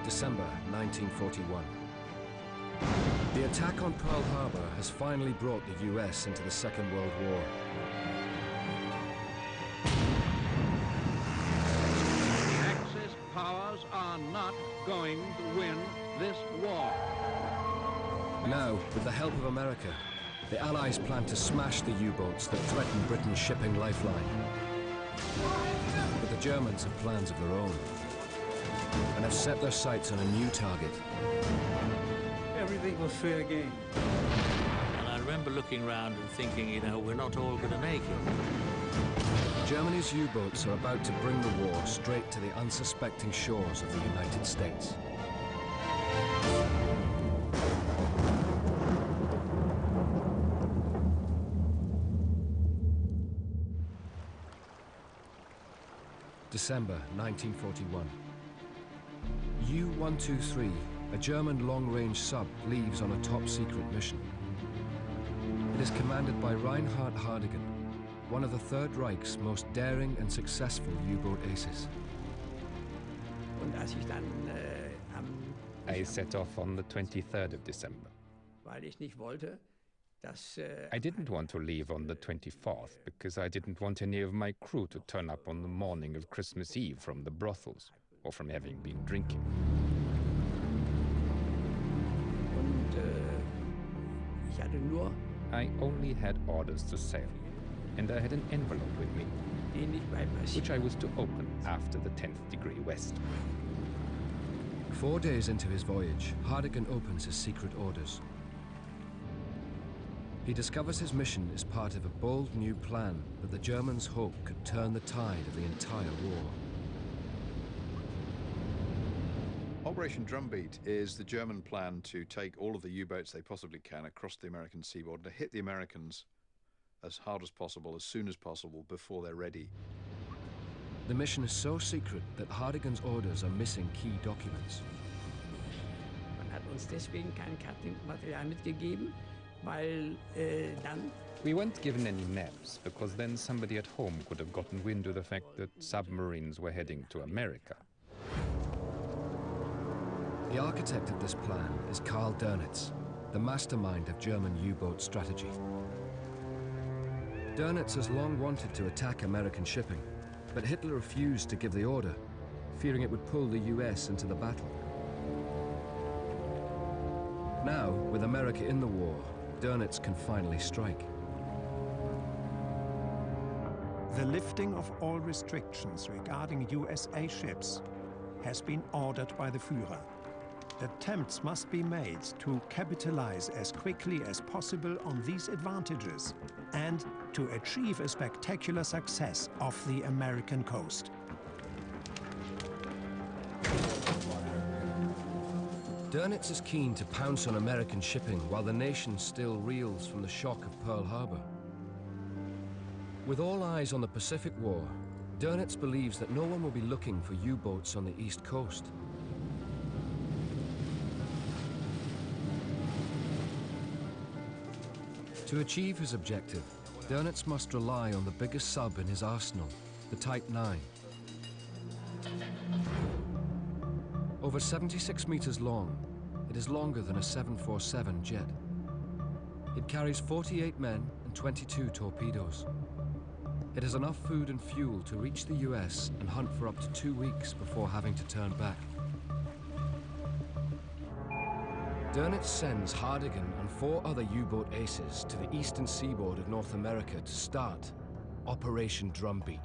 December 1941. The attack on Pearl Harbor has finally brought the US into the Second World War. The Axis powers are not going to win this war. Now, with the help of America, the Allies plan to smash the U-boats that threaten Britain's shipping lifeline. But the Germans have plans of their own and have set their sights on a new target. Everything was fair game. And I remember looking around and thinking, you know, we're not all going to make it. Germany's U-boats are about to bring the war straight to the unsuspecting shores of the United States. December 1941. U-123, a German long-range sub, leaves on a top-secret mission. It is commanded by Reinhard Hardigan, one of the Third Reich's most daring and successful U-boat aces. I set off on the 23rd of December. I didn't want to leave on the 24th because I didn't want any of my crew to turn up on the morning of Christmas Eve from the brothels or from having been drinking. I only had orders to sail, and I had an envelope with me, which I was to open after the 10th degree west. 4 days into his voyage, Hardigan opens his secret orders. He discovers his mission is part of a bold new plan that the Germans hope could turn the tide of the entire war. Operation Drumbeat is the German plan to take all of the U-boats they possibly can across the American seaboard, to hit the Americans as hard as possible, as soon as possible, before they're ready. The mission is so secret that Hardigan's orders are missing key documents. Man hat uns deswegen kein Kartenmaterial mitgegeben, weil dann... We weren't given any maps because then somebody at home could have gotten wind of the fact that submarines were heading to America. The architect of this plan is Karl Dönitz, the mastermind of German U-boat strategy. Dönitz has long wanted to attack American shipping, but Hitler refused to give the order, fearing it would pull the US into the battle. Now, with America in the war, Dönitz can finally strike. The lifting of all restrictions regarding USA ships has been ordered by the Führer. Attempts must be made to capitalize as quickly as possible on these advantages and to achieve a spectacular success off the American coast. Dönitz is keen to pounce on American shipping while the nation still reels from the shock of Pearl Harbor. With all eyes on the Pacific War, Dönitz believes that no one will be looking for U-boats on the East Coast. To achieve his objective, Dönitz must rely on the biggest sub in his arsenal, the Type 9. Over 76 meters long, it is longer than a 747 jet. It carries 48 men and 22 torpedoes. It has enough food and fuel to reach the US and hunt for up to 2 weeks before having to turn back. Dönitz sends Hardigan and 4 other U-boat aces to the eastern seaboard of North America to start Operation Drumbeat.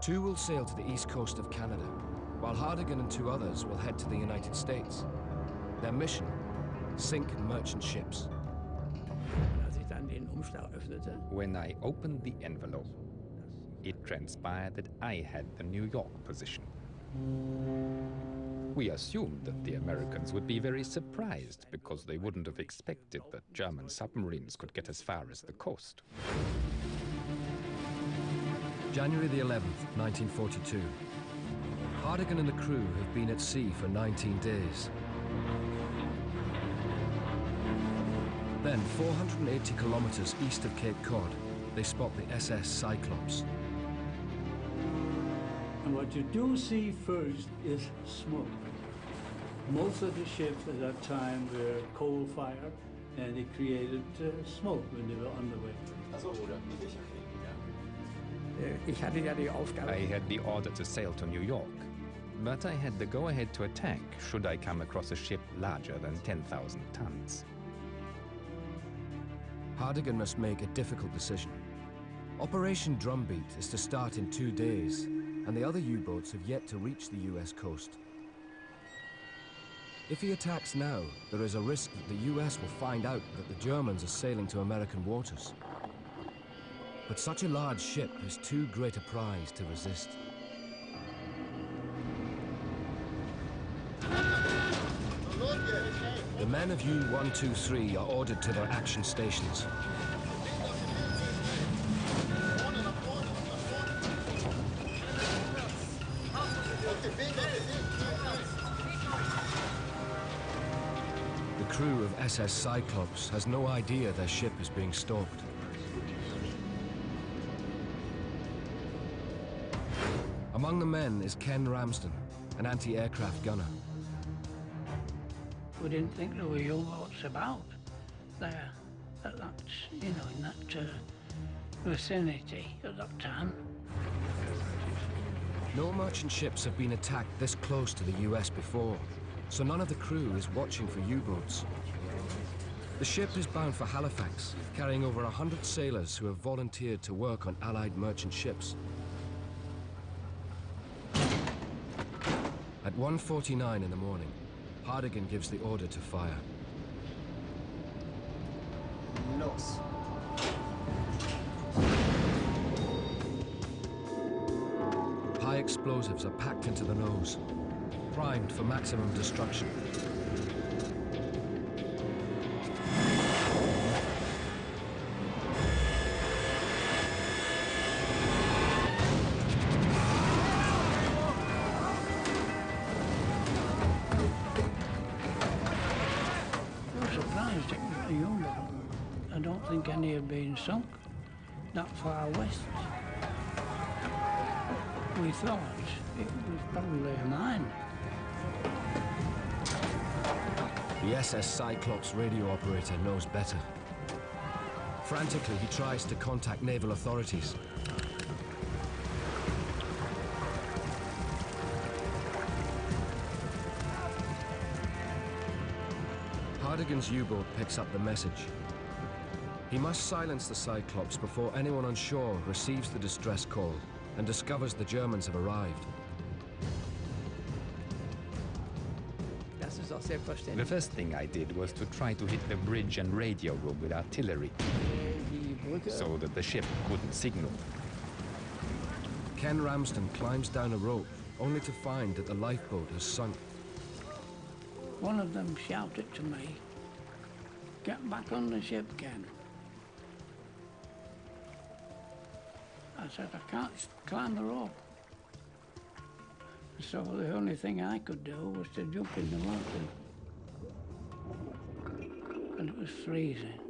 2 will sail to the east coast of Canada, while Hardigan and 2 others will head to the United States. Their mission, sink merchant ships. When I opened the envelope, it transpired that I had the New York position. We assumed that the Americans would be very surprised because they wouldn't have expected that German submarines could get as far as the coast. January the 11th, 1942. Hardigan and the crew have been at sea for 19 days. Then, 480 kilometers east of Cape Cod, they spot the SS Cyclops. And what you do see first is smoke. Most of the ships at that time were coal-fired, and it created smoke when they were on the way. Ich hatte ja die Aufgabe. I had the order to sail to New York, but I had the go-ahead to attack should I come across a ship larger than 10,000 tons. Hardigan must make a difficult decision. Operation Drumbeat is to start in 2 days, and the other U-boats have yet to reach the US coast. If he attacks now, there is a risk that the US will find out that the Germans are sailing to American waters. But such a large ship is too great a prize to resist. The men of U-123 are ordered to their action stations. The crew of SS Cyclops has no idea their ship is being stalked. Among the men is Ken Ramsden, an anti-aircraft gunner. We didn't think there were U-boats about there, at that, you know, in that vicinity at that time. No merchant ships have been attacked this close to the US before, so none of the crew is watching for U-boats. The ship is bound for Halifax, carrying over 100 sailors who have volunteered to work on Allied merchant ships. At 1:49 in the morning, Hardigan gives the order to fire. Los. High explosives are packed into the nose, primed for maximum destruction. I don't think any have been sunk that far west. We thought it was probably a mine. The SS Cyclops radio operator knows better. Frantically, he tries to contact naval authorities. Hardigan's U-boat picks up the message. He must silence the Cyclops before anyone on shore receives the distress call and discovers the Germans have arrived. The first thing I did was to try to hit the bridge and radio room with artillery, so that the ship couldn't signal. Ken Ramsden climbs down a rope, only to find that the lifeboat has sunk. One of them shouted to me, "Get back on the ship, Ken." I said, "I can't climb the rope." So the only thing I could do was to jump in the water. And it was freezing.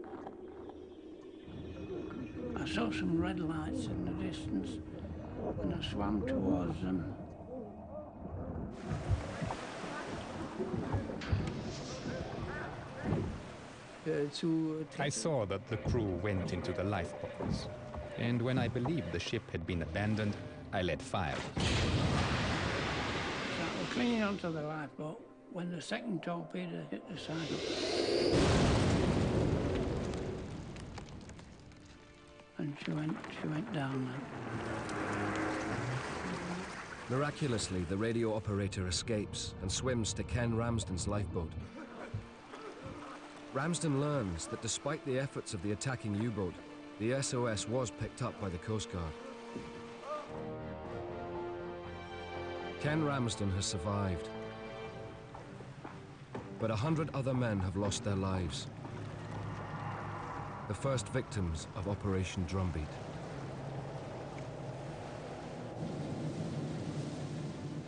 I saw some red lights in the distance, and I swam towards them. I saw that the crew went into the lifeboats, and when I believed the ship had been abandoned, I let fire. So I was clinging onto the lifeboat when the second torpedo hit the side. And she went down then. Miraculously, the radio operator escapes and swims to Ken Ramsden's lifeboat. Ramsden learns that despite the efforts of the attacking U-boat, the SOS was picked up by the Coast Guard. Ken Ramsden has survived, but 100 other men have lost their lives. The first victims of Operation Drumbeat.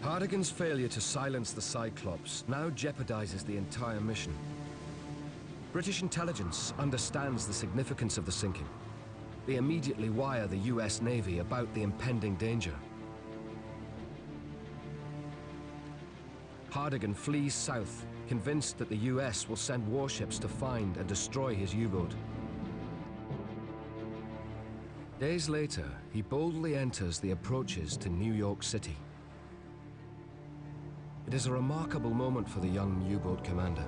Hardigan's failure to silence the Cyclops now jeopardizes the entire mission. British intelligence understands the significance of the sinking. They immediately wire the US Navy about the impending danger. Hardigan flees south, convinced that the US will send warships to find and destroy his U-boat. Days later, he boldly enters the approaches to New York City. It is a remarkable moment for the young U-boat commander.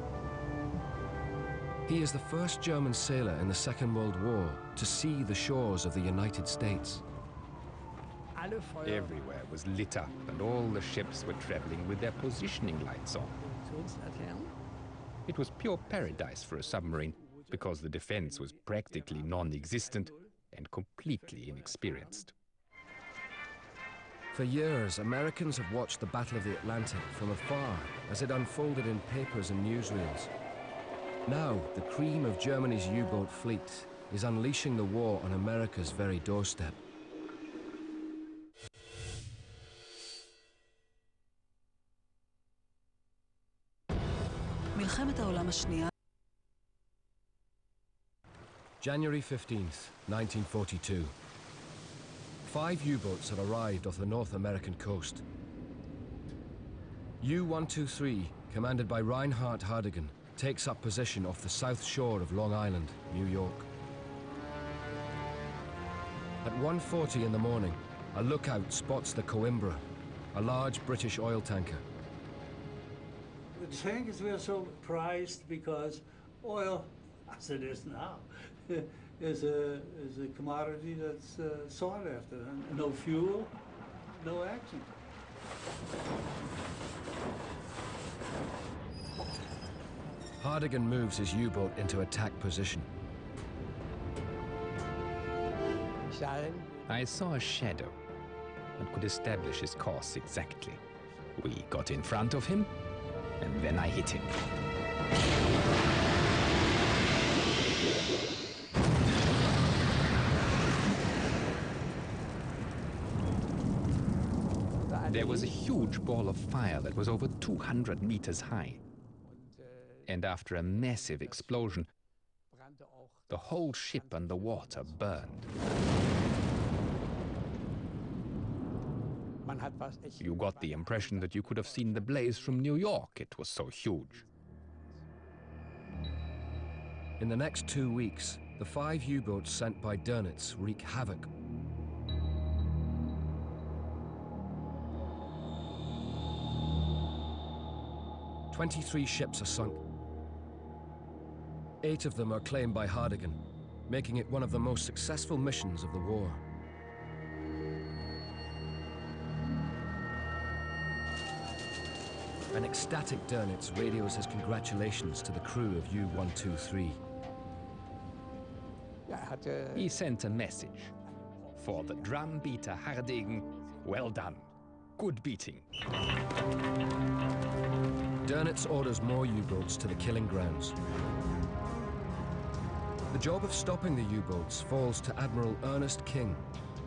He is the first German sailor in the Second World War to see the shores of the United States. Everywhere was lit up, and all the ships were traveling with their positioning lights on. It was pure paradise for a submarine, because the defense was practically non-existent and completely inexperienced. For years, Americans have watched the Battle of the Atlantic from afar as it unfolded in papers and newsreels. Now, the cream of Germany's U-boat fleet is unleashing the war on America's very doorstep. January 15th, 1942. 5 U-boats have arrived off the North American coast. U-123, commanded by Reinhard Hardigan, takes up position off the south shore of Long Island, New York. At 1:40 in the morning, a lookout spots the Coimbra, a large British oil tanker. The tankers were so prized because oil, as it is now, is a commodity that's sought after. And no fuel, no action. Hardigan moves his U-boat into attack position. I saw a shadow and could establish his course exactly. We got in front of him, and then I hit him. There was a huge ball of fire that was over 200 meters high. And after a massive explosion, the whole ship underwater burned. You got the impression that you could have seen the blaze from New York. It was so huge. In the next 2 weeks, the 5 U-boats sent by Dönitz wreak havoc. "23 ships are sunk. 8 of them are claimed by Hardigan, making it one of the most successful missions of the war. An ecstatic Dönitz radios his congratulations to the crew of U-123. He sent a message. For the drum beater Hardigan, well done. Good beating. Dönitz orders more U-boats to the killing grounds. The job of stopping the U-boats falls to Admiral Ernest King,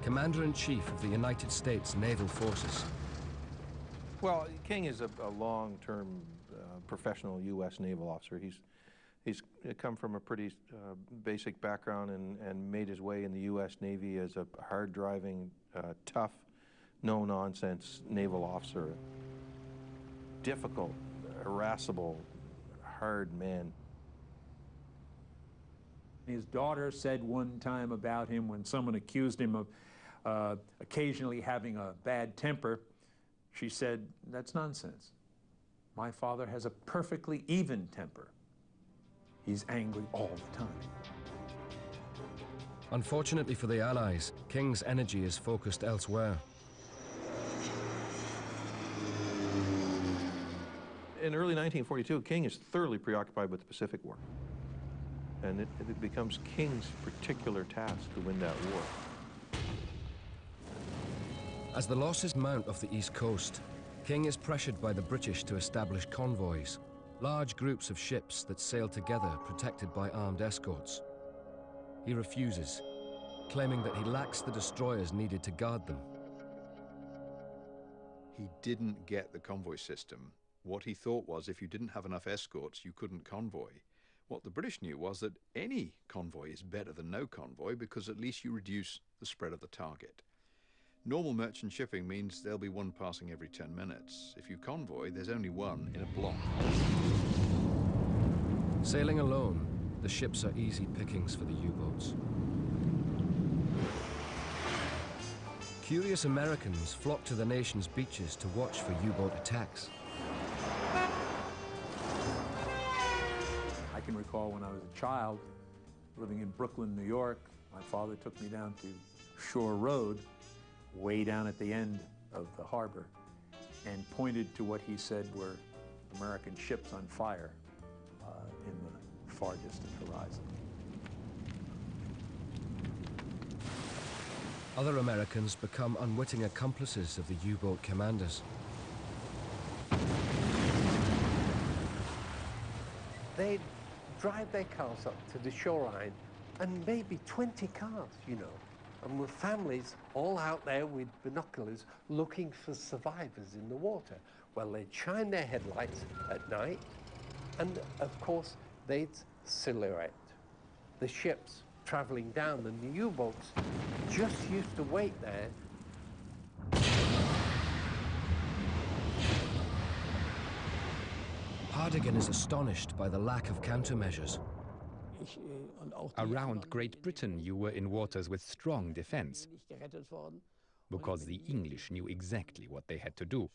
Commander-in-Chief of the United States Naval Forces. Well, King is a long-term professional U.S. naval officer. He's come from a pretty basic background and made his way in the U.S. Navy as a hard-driving, tough, no-nonsense naval officer. Difficult, irascible, hard man. His daughter said one time about him when someone accused him of occasionally having a bad temper, she said, "That's nonsense. My father has a perfectly even temper. He's angry all the time." Unfortunately for the Allies, King's energy is focused elsewhere. In early 1942, King is thoroughly preoccupied with the Pacific War. And it becomes King's particular task to win that war. As the losses mount off the East Coast, King is pressured by the British to establish convoys, large groups of ships that sail together protected by armed escorts. He refuses, claiming that he lacks the destroyers needed to guard them. He didn't get the convoy system. What he thought was if you didn't have enough escorts, you couldn't convoy. What the British knew was that any convoy is better than no convoy because at least you reduce the spread of the target. Normal merchant shipping means there'll be one passing every 10 minutes. If you convoy, there's only one in a block. Sailing alone, the ships are easy pickings for the U-boats. Curious Americans flock to the nation's beaches to watch for U-boat attacks. I can recall when I was a child, living in Brooklyn, New York, my father took me down to Shore Road, way down at the end of the harbor, and pointed to what he said were American ships on fire in the far distant horizon. Other Americans become unwitting accomplices of the U-boat commanders. They'd drive their cars up to the shoreline, and maybe 20 cars, you know, and with families all out there with binoculars looking for survivors in the water. Well, they'd shine their headlights at night, and of course, they'd silhouette the ships traveling down, and the U-boats just used to wait there. Hardigan is astonished by the lack of countermeasures. Around Great Britain, you were in waters with strong defense, because the English knew exactly what they had to do.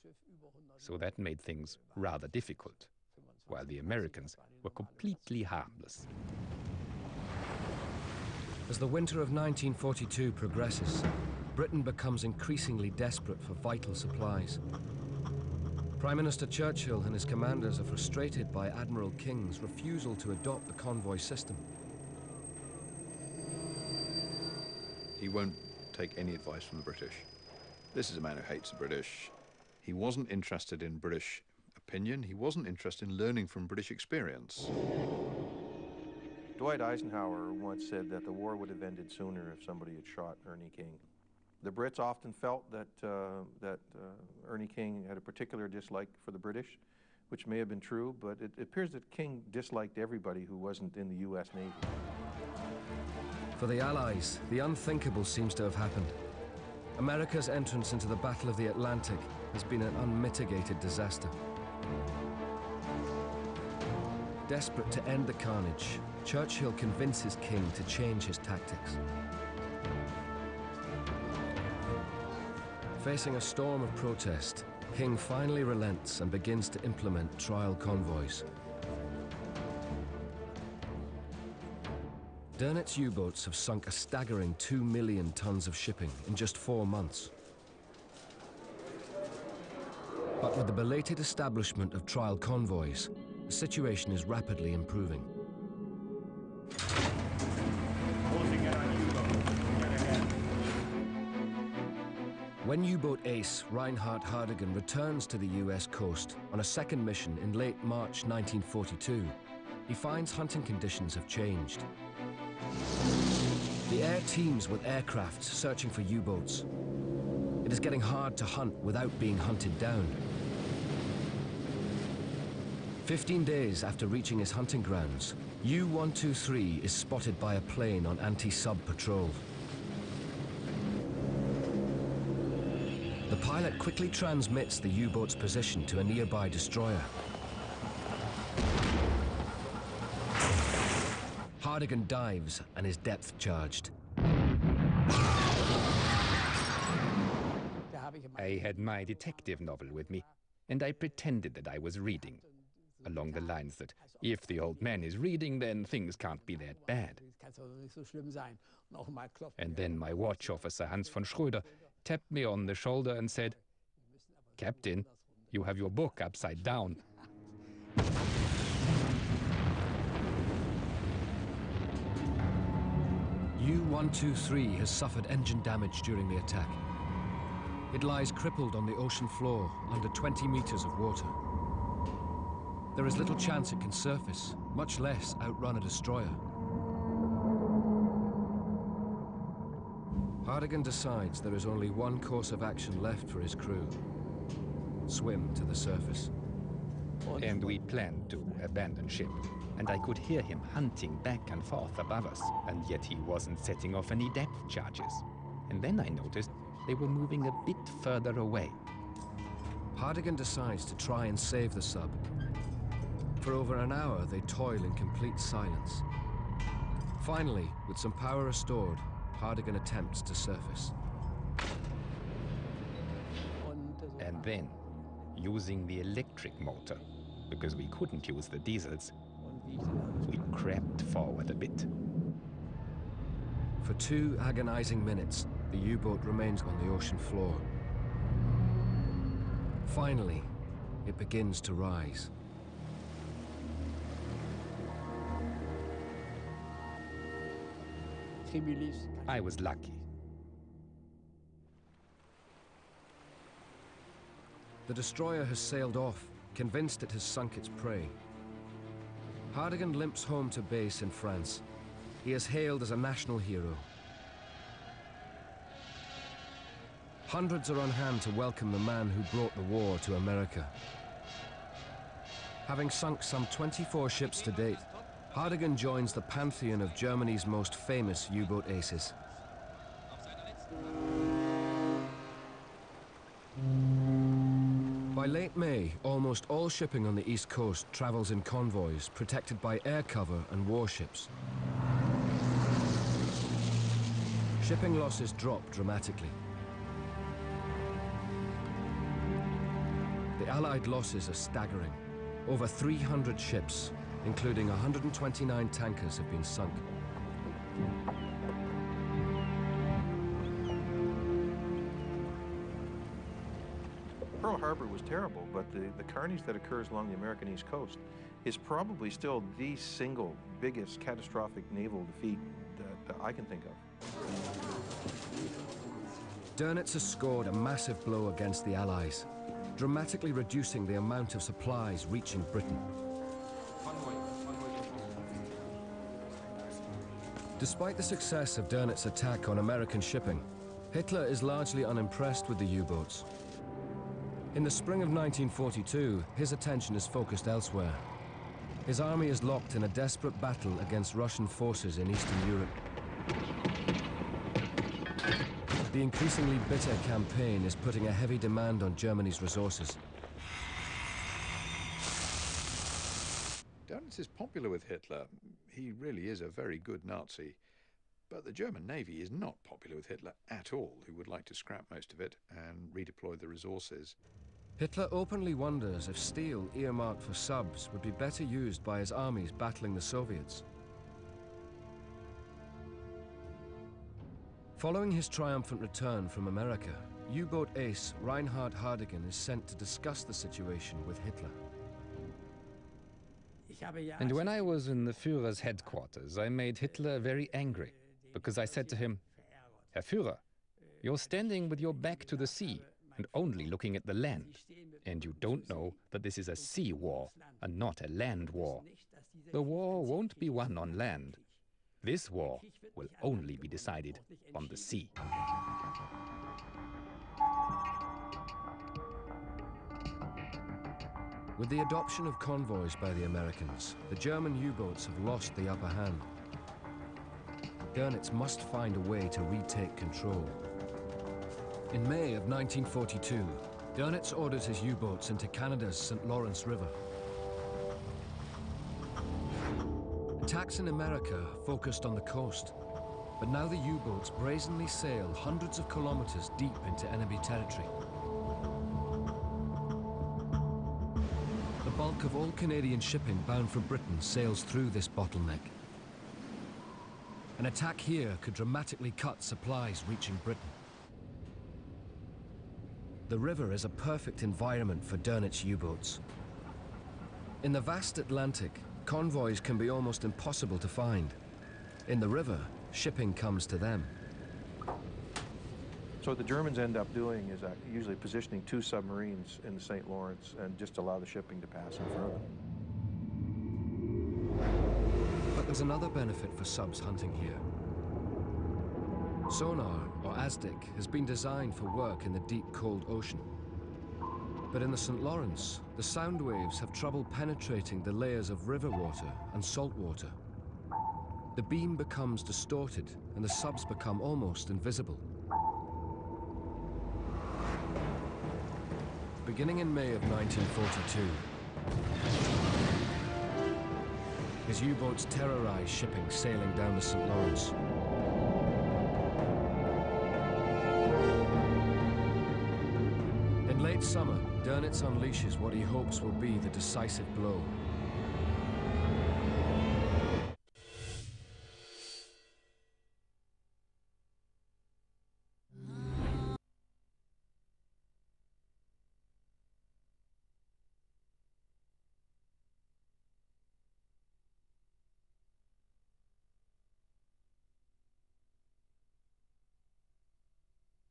So that made things rather difficult, while the Americans were completely harmless. As the winter of 1942 progresses, Britain becomes increasingly desperate for vital supplies. Prime Minister Churchill and his commanders are frustrated by Admiral King's refusal to adopt the convoy system. He won't take any advice from the British. This is a man who hates the British. He wasn't interested in British opinion. He wasn't interested in learning from British experience. Dwight Eisenhower once said that the war would have ended sooner if somebody had shot Ernie King. The Brits often felt that, Ernie King had a particular dislike for the British, which may have been true, but it appears that King disliked everybody who wasn't in the U.S. Navy. For the Allies, the unthinkable seems to have happened. America's entrance into the Battle of the Atlantic has been an unmitigated disaster. Desperate to end the carnage, Churchill convinces King to change his tactics. Facing a storm of protest, King finally relents and begins to implement trial convoys. Dönitz U-boats have sunk a staggering 2 million tons of shipping in just 4 months. But with the belated establishment of trial convoys, the situation is rapidly improving. When U-boat ace Reinhard Hardigan returns to the US coast on a second mission in late March 1942, he finds hunting conditions have changed. The air teems with aircraft searching for U-boats. It is getting hard to hunt without being hunted down. 15 days after reaching his hunting grounds, U-123 is spotted by a plane on anti-sub patrol. The pilot quickly transmits the U-boat's position to a nearby destroyer. Hardigan dives and is depth charged. I had my detective novel with me, and I pretended that I was reading, along the lines that if the old man is reading, then things can't be that bad. And then my watch officer, Hans von Schröder, tapped me on the shoulder and said, "Captain, you have your book upside down." U-123 has suffered engine damage during the attack. It lies crippled on the ocean floor under 20 meters of water. There is little chance it can surface, much less outrun a destroyer. Hardigan decides there is only one course of action left for his crew: swim to the surface. And we planned to abandon ship, and I could hear him hunting back and forth above us, and yet he wasn't setting off any depth charges. And then I noticed they were moving a bit further away. Hardigan decides to try and save the sub. For over an hour, they toil in complete silence. Finally, with some power restored, Hardigan attempts to surface. And then, using the electric motor, because we couldn't use the diesels, we crept forward a bit. For 2 agonizing minutes, the U-boat remains on the ocean floor. Finally, it begins to rise. I was lucky. The destroyer has sailed off, convinced it has sunk its prey. Hardigan limps home to base in France. He is hailed as a national hero. Hundreds are on hand to welcome the man who brought the war to America. Having sunk some 24 ships to date, Hardigan joins the pantheon of Germany's most famous U-boat aces. By late May, almost all shipping on the East Coast travels in convoys protected by air cover and warships. Shipping losses drop dramatically. The Allied losses are staggering. Over 300 ships, including 129 tankers, have been sunk. Pearl Harbor was terrible, but the carnage that occurs along the American East Coast is probably still the single biggest catastrophic naval defeat that I can think of. Dönitz has scored a massive blow against the Allies, dramatically reducing the amount of supplies reaching Britain. Despite the success of Dönitz's attack on American shipping, Hitler is largely unimpressed with the U-boats. In the spring of 1942, his attention is focused elsewhere. His army is locked in a desperate battle against Russian forces in Eastern Europe. The increasingly bitter campaign is putting a heavy demand on Germany's resources. Dönitz is popular with Hitler. He really is a very good Nazi. But the German Navy is not popular with Hitler at all, who would like to scrap most of it and redeploy the resources. Hitler openly wonders if steel earmarked for subs would be better used by his armies battling the Soviets. Following his triumphant return from America, U-boat ace Reinhard Hardigan is sent to discuss the situation with Hitler. And when I was in the Führer's headquarters, I made Hitler very angry, because I said to him, "Herr Führer, you're standing with your back to the sea and only looking at the land, and you don't know that this is a sea war and not a land war. The war won't be won on land. This war will only be decided on the sea." With the adoption of convoys by the Americans, the German U-boats have lost the upper hand. Dönitz must find a way to retake control. In May of 1942, Dönitz orders his U-boats into Canada's St. Lawrence River. Attacks in America focused on the coast, but now the U-boats brazenly sail hundreds of kilometers deep into enemy territory. The bulk of all Canadian shipping bound for Britain sails through this bottleneck. An attack here could dramatically cut supplies reaching Britain. The river is a perfect environment for Dönitz U-boats. In the vast Atlantic, convoys can be almost impossible to find. In the river, shipping comes to them. So what the Germans end up doing is usually positioning 2 submarines in the St. Lawrence and just allow the shipping to pass in front of them. But there's another benefit for subs hunting here. Sonar, or ASDIC, has been designed for work in the deep, cold ocean. But in the St. Lawrence, the sound waves have trouble penetrating the layers of river water and salt water. The beam becomes distorted, and the subs become almost invisible. Beginning in May of 1942, his U-boats terrorized shipping sailing down the St. Lawrence. In late summer, Dönitz unleashes what he hopes will be the decisive blow.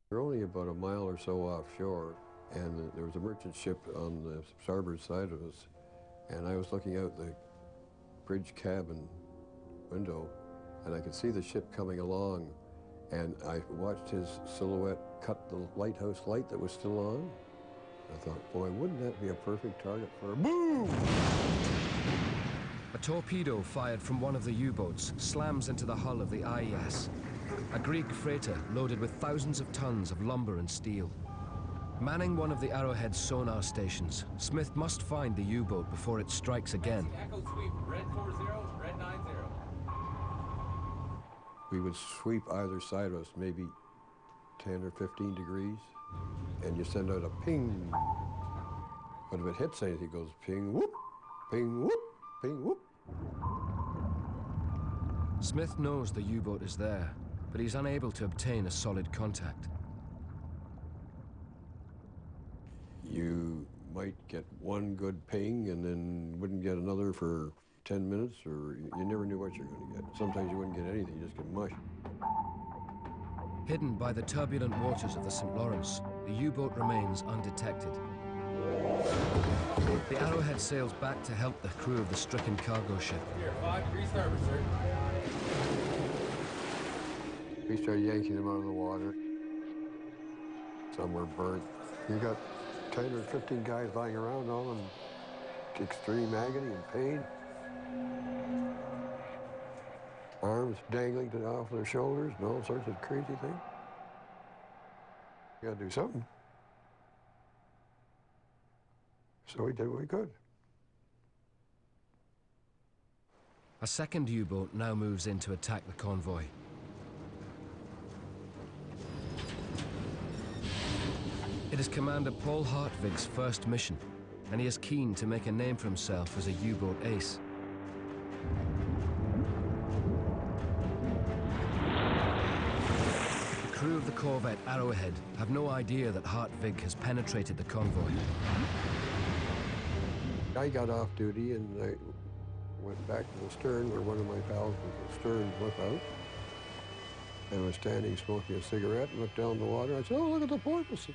We're only about a mile or so offshore, and there was a merchant ship on the starboard side of us, and I was looking out the bridge cabin window, and I could see the ship coming along, and I watched his silhouette cut the lighthouse light that was still on. I thought, boy, wouldn't that be a perfect target for a boom! A torpedo fired from one of the U-boats slams into the hull of the IES, a Greek freighter loaded with thousands of tons of lumber and steel. Manning one of the Arrowhead's sonar stations, Smith must find the U-boat before it strikes again. Echo sweep, red 40, red 90. We would sweep either side of us, maybe 10 or 15 degrees, and you send out a ping. But if it hits anything, it goes ping, whoop, ping, whoop, ping, whoop. Smith knows the U-boat is there, but he's unable to obtain a solid contact. You might get one good ping and then wouldn't get another for 10 minutes, or you never knew what you were going to get. Sometimes you wouldn't get anything, you just get mush. Hidden by the turbulent waters of the St. Lawrence, the U-boat remains undetected. The Arrowhead sails back to help the crew of the stricken cargo ship. Here, 5 degrees starboard, sir. We started yanking them out of the water. Some were burnt. You got 10 or 15 guys lying around, all in extreme agony and pain. Arms dangling off their shoulders and all sorts of crazy things. You gotta do something. So we did what we could. A second U-boat now moves in to attack the convoy. It is Commander Paul Hartwig's first mission, and he is keen to make a name for himself as a U-boat ace. The crew of the corvette Arrowhead have no idea that Hartwig has penetrated the convoy. I got off duty and I went back to the stern where one of my pals was a stern lookout. And I was standing smoking a cigarette and looked down the water. I said, oh, look at the porpoises.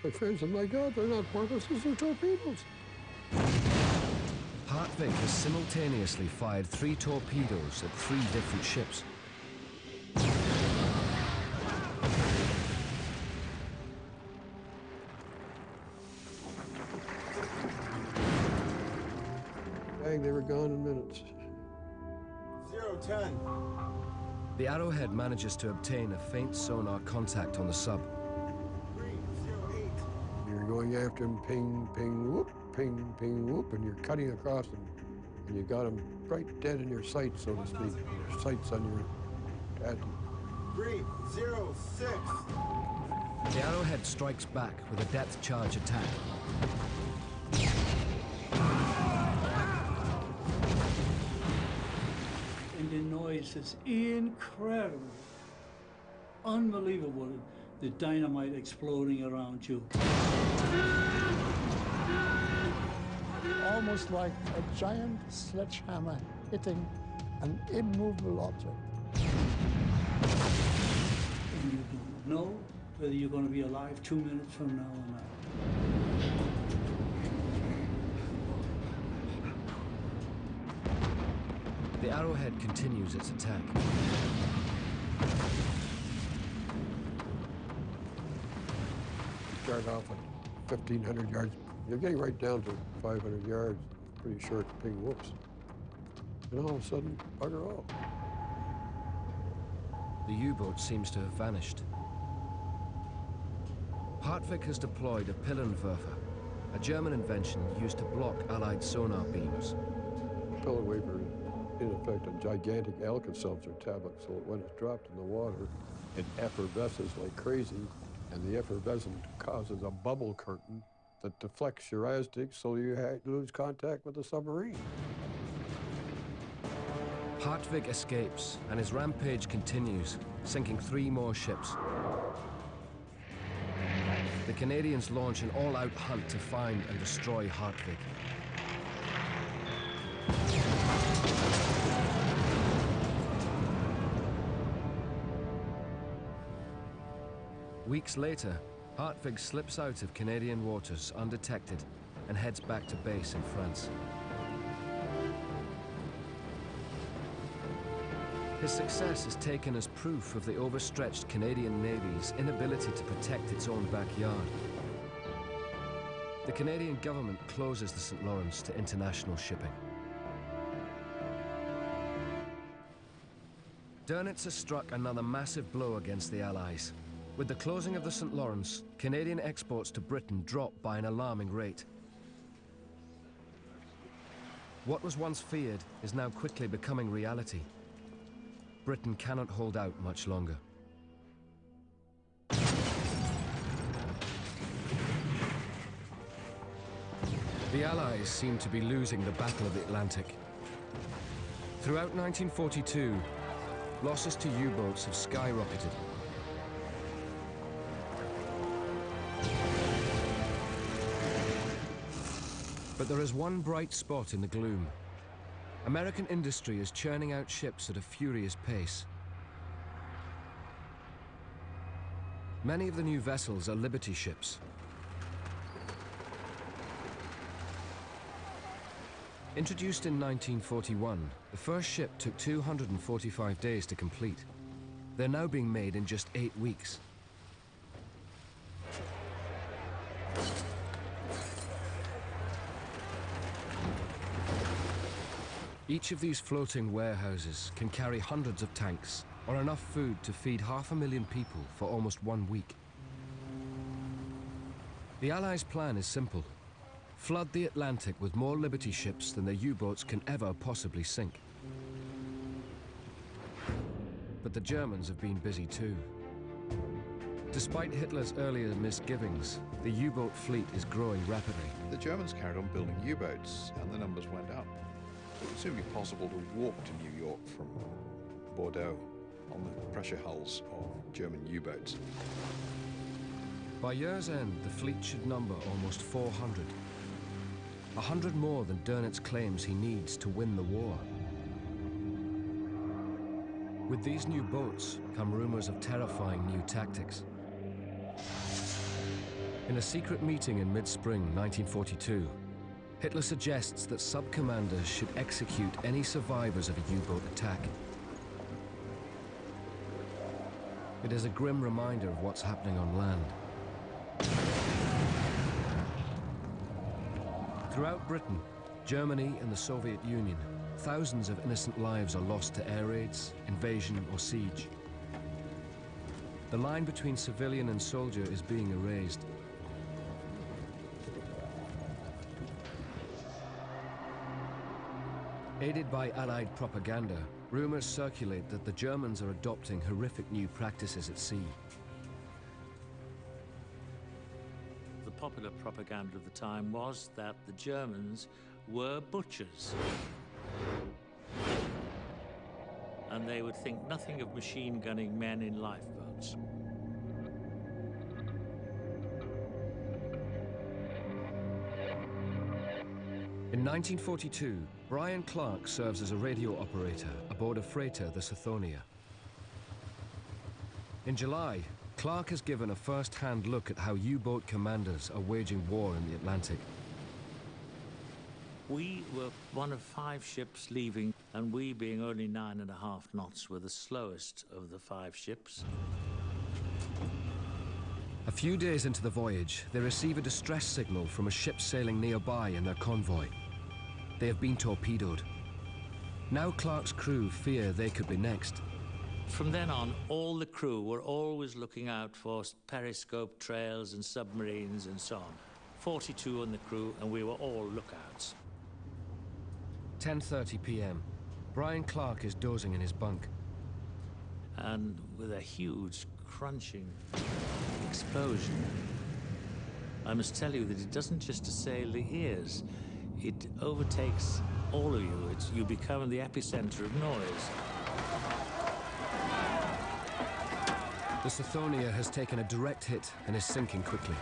My friend said, my God, they're not porpoises, they're torpedoes. Hartwig has simultaneously fired 3 torpedoes at 3 different ships. Bang, they were gone in minutes. 010. The Arrowhead manages to obtain a faint sonar contact on the sub. 308. You're going after them, ping, ping, whoop, ping, ping, whoop, and you're cutting across them. And you got them right dead in your sights, so to speak. Your sights on your head. 306. The Arrowhead strikes back with a depth charge attack. And the noise is incredible, unbelievable, the dynamite exploding around you. Almost like a giant sledgehammer hitting an immovable object. And you don't know whether you're going to be alive 2 minutes from now or not. The Arrowhead continues its attack. You start off at 1,500 yards. You're getting right down to 500 yards, pretty short ping whoops. And all of a sudden, bugger all. The U-boat seems to have vanished. Hartwig has deployed a Pillenwerfer, a German invention used to block Allied sonar beams. Pellet wafer is, in effect, a gigantic Alka-Seltzer tablet, so when it's dropped in the water, it effervesces like crazy, and the effervescence causes a bubble curtain that deflects your eye sticks so you lose contact with the submarine. Hartwig escapes, and his rampage continues, sinking 3 more ships. The Canadians launch an all-out hunt to find and destroy Hartwig. Weeks later, Hartwig slips out of Canadian waters undetected and heads back to base in France. His success is taken as proof of the overstretched Canadian Navy's inability to protect its own backyard. The Canadian government closes the St. Lawrence to international shipping. Dönitz has struck another massive blow against the Allies. With the closing of the St. Lawrence, Canadian exports to Britain drop by an alarming rate. What was once feared is now quickly becoming reality. Britain cannot hold out much longer. The Allies seem to be losing the Battle of the Atlantic. Throughout 1942, losses to U-boats have skyrocketed. But there is one bright spot in the gloom. American industry is churning out ships at a furious pace. Many of the new vessels are Liberty ships. Introduced in 1941, the first ship took 245 days to complete. They're now being made in just 8 weeks. Each of these floating warehouses can carry hundreds of tanks, or enough food to feed 500,000 people for almost 1 week. The Allies' plan is simple: flood the Atlantic with more Liberty ships than their U-boats can ever possibly sink. But the Germans have been busy too. Despite Hitler's earlier misgivings, the U-boat fleet is growing rapidly. The Germans carried on building U-boats, and the numbers went up. It would soon be possible to walk to New York from Bordeaux on the pressure hulls of German U-boats. By year's end, the fleet should number almost 400. 100 more than Dönitz claims he needs to win the war. With these new boats come rumors of terrifying new tactics. In a secret meeting in mid-spring 1942, Hitler suggests that sub-commanders should execute any survivors of a U-boat attack. It is a grim reminder of what's happening on land. Throughout Britain, Germany and the Soviet Union, thousands of innocent lives are lost to air raids, invasion, or siege. The line between civilian and soldier is being erased. Aided by Allied propaganda, rumors circulate that the Germans are adopting horrific new practices at sea. The popular propaganda of the time was that the Germans were butchers. And they would think nothing of machine gunning men in lifeboats. In 1942, Brian Clark serves as a radio operator aboard a freighter, the Sithonia. In July, Clark has given a first-hand look at how U-boat commanders are waging war in the Atlantic. We were one of 5 ships leaving, and we, being only 9.5 knots, were the slowest of the 5 ships. A few days into the voyage, they receive a distress signal from a ship sailing nearby in their convoy. They have been torpedoed. Now Clark's crew fear they could be next. From then on, all the crew were always looking out for periscope trails and submarines and so on. 42 on the crew, and we were all lookouts. 10:30 p.m. Brian Clark is dozing in his bunk. And with a huge crunching explosion, I must tell you that it doesn't just assail the ears, it overtakes all of you. You become the epicenter of noise. The Sithonia has taken a direct hit and is sinking quickly.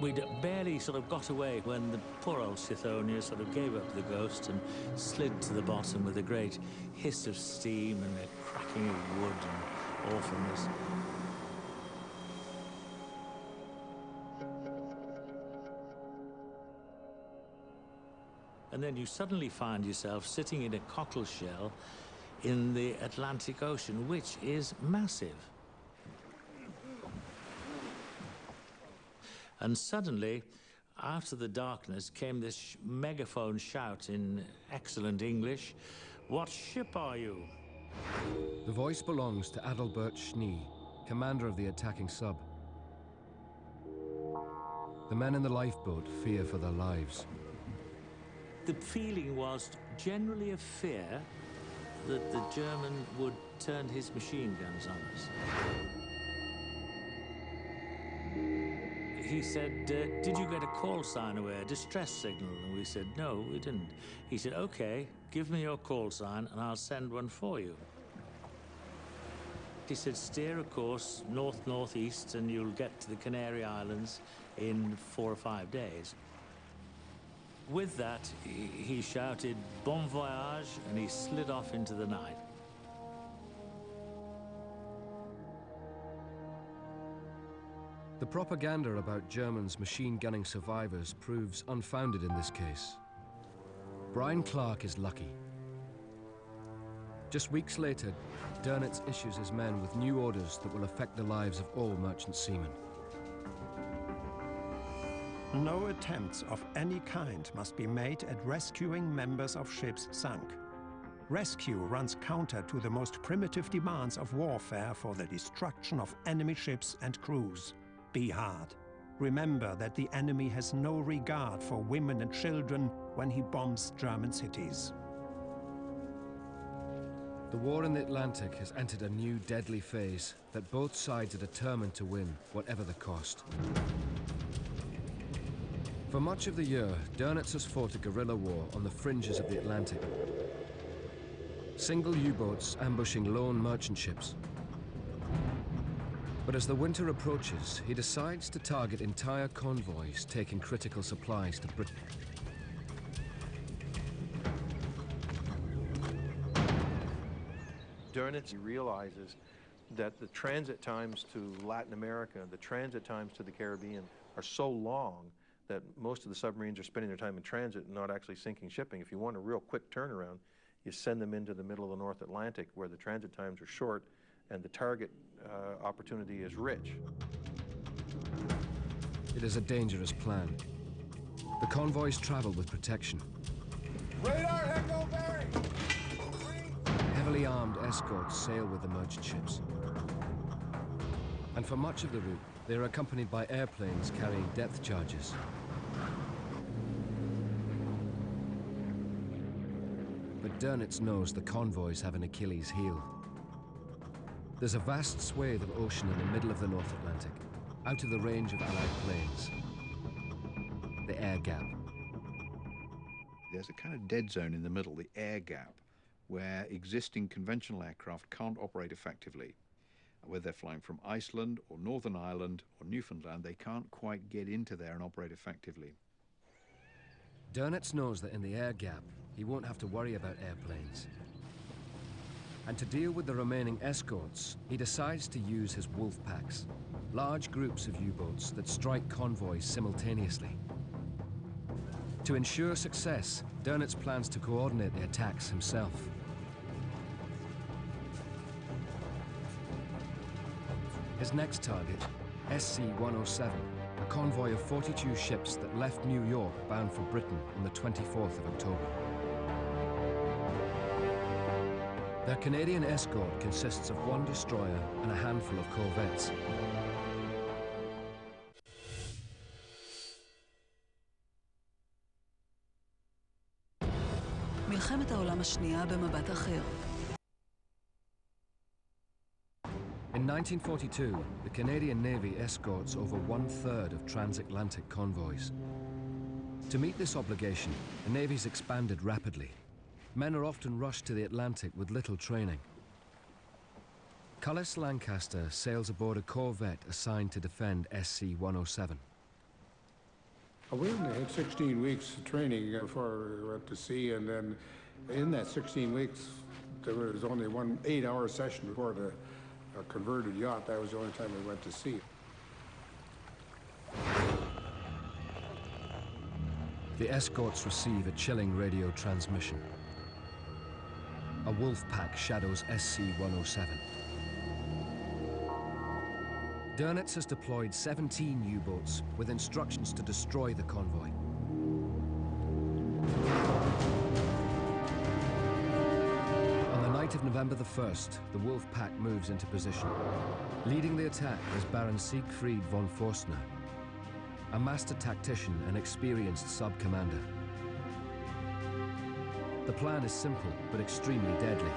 We'd barely sort of got away when the poor old Sithonia sort of gave up the ghost and slid to the bottom with a great hiss of steam and a cracking of wood and awfulness. And then you suddenly find yourself sitting in a cockle shell in the Atlantic Ocean, which is massive. And suddenly, out of the darkness, came this megaphone shout in excellent English, "What ship are you?" The voice belongs to Adalbert Schnee, commander of the attacking sub. The men in the lifeboat fear for their lives. The feeling was generally of fear that the German would turn his machine guns on us. He said, did you get a call sign away, a distress signal? And we said, no, we didn't. He said, okay, give me your call sign and I'll send one for you. He said, steer a course north-northeast and you'll get to the Canary Islands in 4 or 5 days. With that, he shouted, bon voyage, and he slid off into the night. The propaganda about Germans machine gunning survivors proves unfounded in this case. Brian Clark is lucky. Just weeks later, Dönitz issues his men with new orders that will affect the lives of all merchant seamen. No attempts of any kind must be made at rescuing members of ships sunk. Rescue runs counter to the most primitive demands of warfare for the destruction of enemy ships and crews. Be hard. Remember that the enemy has no regard for women and children when he bombs German cities. The war in the Atlantic has entered a new deadly phase that both sides are determined to win, whatever the cost. For much of the year, Dönitz has fought a guerrilla war on the fringes of the Atlantic. Single U-boats ambushing lone merchant ships. But as the winter approaches, he decides to target entire convoys taking critical supplies to Britain. Dönitz realizes that the transit times to Latin America, the transit times to the Caribbean are so long that most of the submarines are spending their time in transit and not actually sinking shipping. If you want a real quick turnaround, you send them into the middle of the North Atlantic where the transit times are short and the target opportunity is rich. It is a dangerous plan. The convoys travel with protection. Radar echo bearing! Heavily armed escorts sail with the merchant ships. And for much of the route, they are accompanied by airplanes carrying depth charges. But Dönitz knows the convoys have an Achilles heel. There's a vast swathe of ocean in the middle of the North Atlantic, out of the range of Allied planes. The air gap. There's a kind of dead zone in the middle, the air gap, where existing conventional aircraft can't operate effectively. Whether they're flying from Iceland or Northern Ireland or Newfoundland, they can't quite get into there and operate effectively. Dönitz knows that in the air gap, he won't have to worry about airplanes. And to deal with the remaining escorts, he decides to use his wolf packs, large groups of U-boats that strike convoys simultaneously. To ensure success, Dönitz plans to coordinate the attacks himself. His next target, SC-107, a convoy of 42 ships that left New York bound for Britain on the 24th of October. Their Canadian escort consists of one destroyer and a handful of corvettes. מלחמת העולם השנייה במבט אחר. In 1942, the Canadian Navy escorts over 1/3 of transatlantic convoys. To meet this obligation, the Navy's expanded rapidly. Men are often rushed to the Atlantic with little training. Cullis Lancaster sails aboard a corvette assigned to defend SC-107. We only had 16 weeks of training before we went to sea, and then in that 16 weeks, there was only one 8-hour session before the converted yacht. That was the only time we went to sea. The escorts receive a chilling radio transmission. A wolf pack shadows SC-107. Dönitz has deployed 17 U-boats with instructions to destroy the convoy. On the night of November the 1st, the wolf pack moves into position. Leading the attack is Baron Siegfried von Forstner, a master tactician and experienced sub-commander. The plan is simple, but extremely deadly.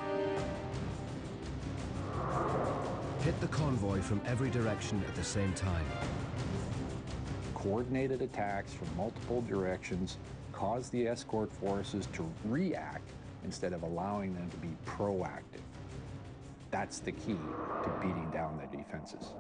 Hit the convoy from every direction at the same time. Coordinated attacks from multiple directions cause the escort forces to react instead of allowing them to be proactive. That's the key to beating down their defenses.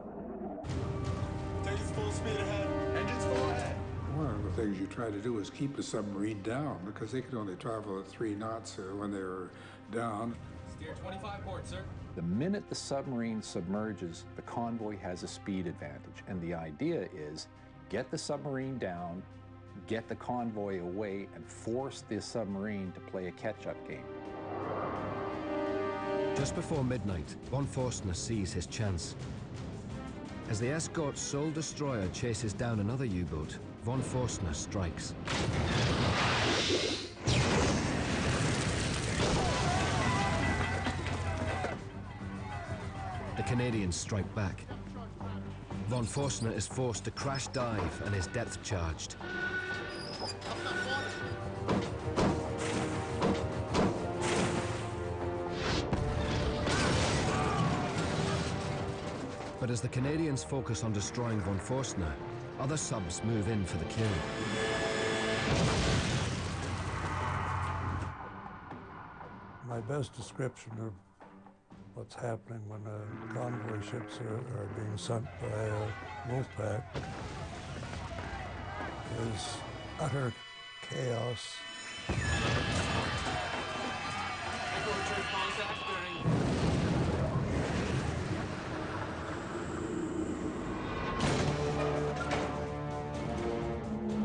Take us full speed ahead. Engines full ahead. One of the things you try to do is keep the submarine down, because they could only travel at 3 knots when they were down. Steer 25 port, sir. The minute the submarine submerges, the convoy has a speed advantage. And the idea is get the submarine down, get the convoy away, and force the submarine to play a catch-up game. Just before midnight, von Forstner sees his chance. As the escort's sole destroyer chases down another U-boat, von Forstner strikes. The Canadians strike back. Von Forstner is forced to crash dive and is depth charged. But as the Canadians focus on destroying von Forstner, other subs move in for the kill. My best description of what's happening when convoy ships are being sunk by a wolf pack is utter chaos.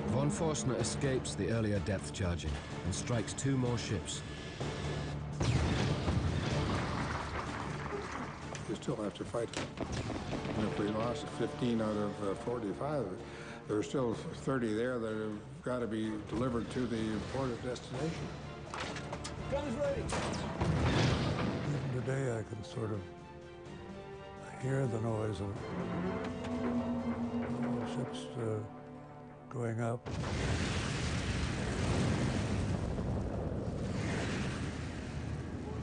Von Forstner escapes the earlier depth charging and strikes 2 more ships. You still have to fight. And if we lost 15 out of 45, there are still 30 there that have got to be delivered to the port of destination. Guns ready. Even today, I can sort of hear the noise of ships going up.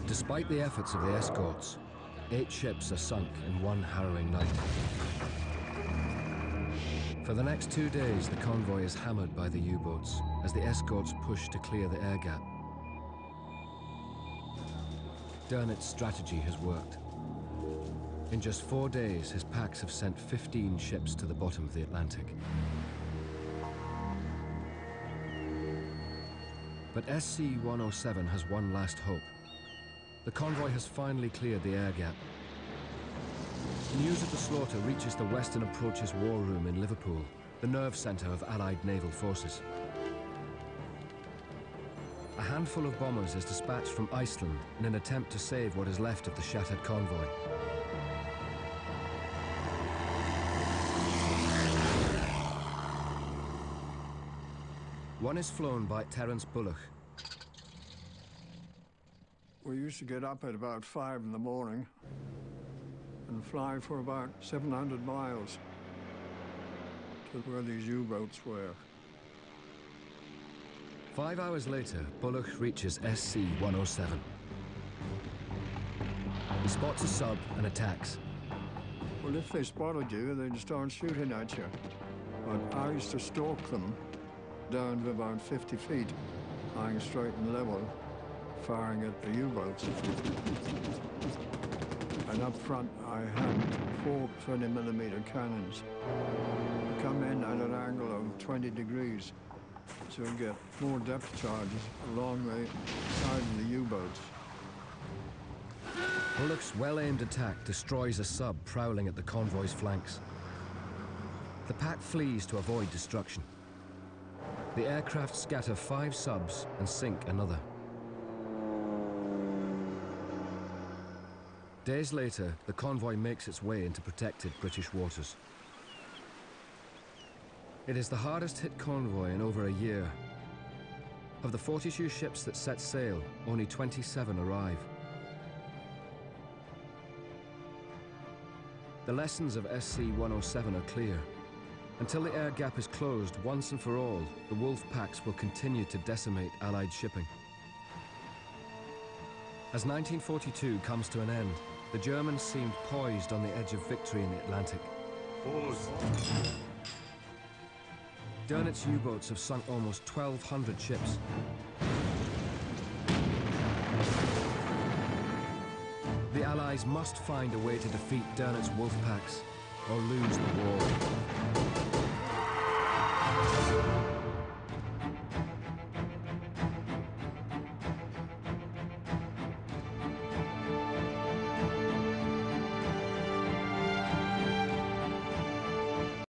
Despite the efforts of the escorts, 8 ships are sunk in one harrowing night. For the next 2 days, the convoy is hammered by the U-boats as the escorts push to clear the air gap. Dönitz's strategy has worked. In just 4 days, his packs have sent 15 ships to the bottom of the Atlantic. But SC-107 has one last hope. The convoy has finally cleared the air gap. News of the slaughter reaches the Western Approach's war room in Liverpool, the nerve centre of Allied naval forces. A handful of bombers is dispatched from Iceland in an attempt to save what is left of the shattered convoy. One is flown by Terence Bulloch. We used to get up at about 5 in the morning and fly for about 700 miles to where these U-boats were. 5 hours later, Bullock reaches SC-107. He spots a sub and attacks. Well, if they spotted you, they'd start shooting at you. But I used to stalk them down to about 50 feet, lying straight and level, firing at the U-boats. And up front, I had 4 20mm cannons. They come in at an angle of 20 degrees, so you get more depth charges along the side of the U-boats. Bullock's well-aimed attack destroys a sub prowling at the convoy's flanks. The pack flees to avoid destruction. The aircraft scatter 5 subs and sink another. Days later, the convoy makes its way into protected British waters. It is the hardest hit convoy in over a year. Of the 42 ships that set sail, only 27 arrive. The lessons of SC-107 are clear. Until the air gap is closed once and for all, the wolf packs will continue to decimate Allied shipping. As 1942 comes to an end, the Germans seemed poised on the edge of victory in the Atlantic. Dönitz U-boats have sunk almost 1,200 ships. The Allies must find a way to defeat Dönitz wolf packs or lose the war.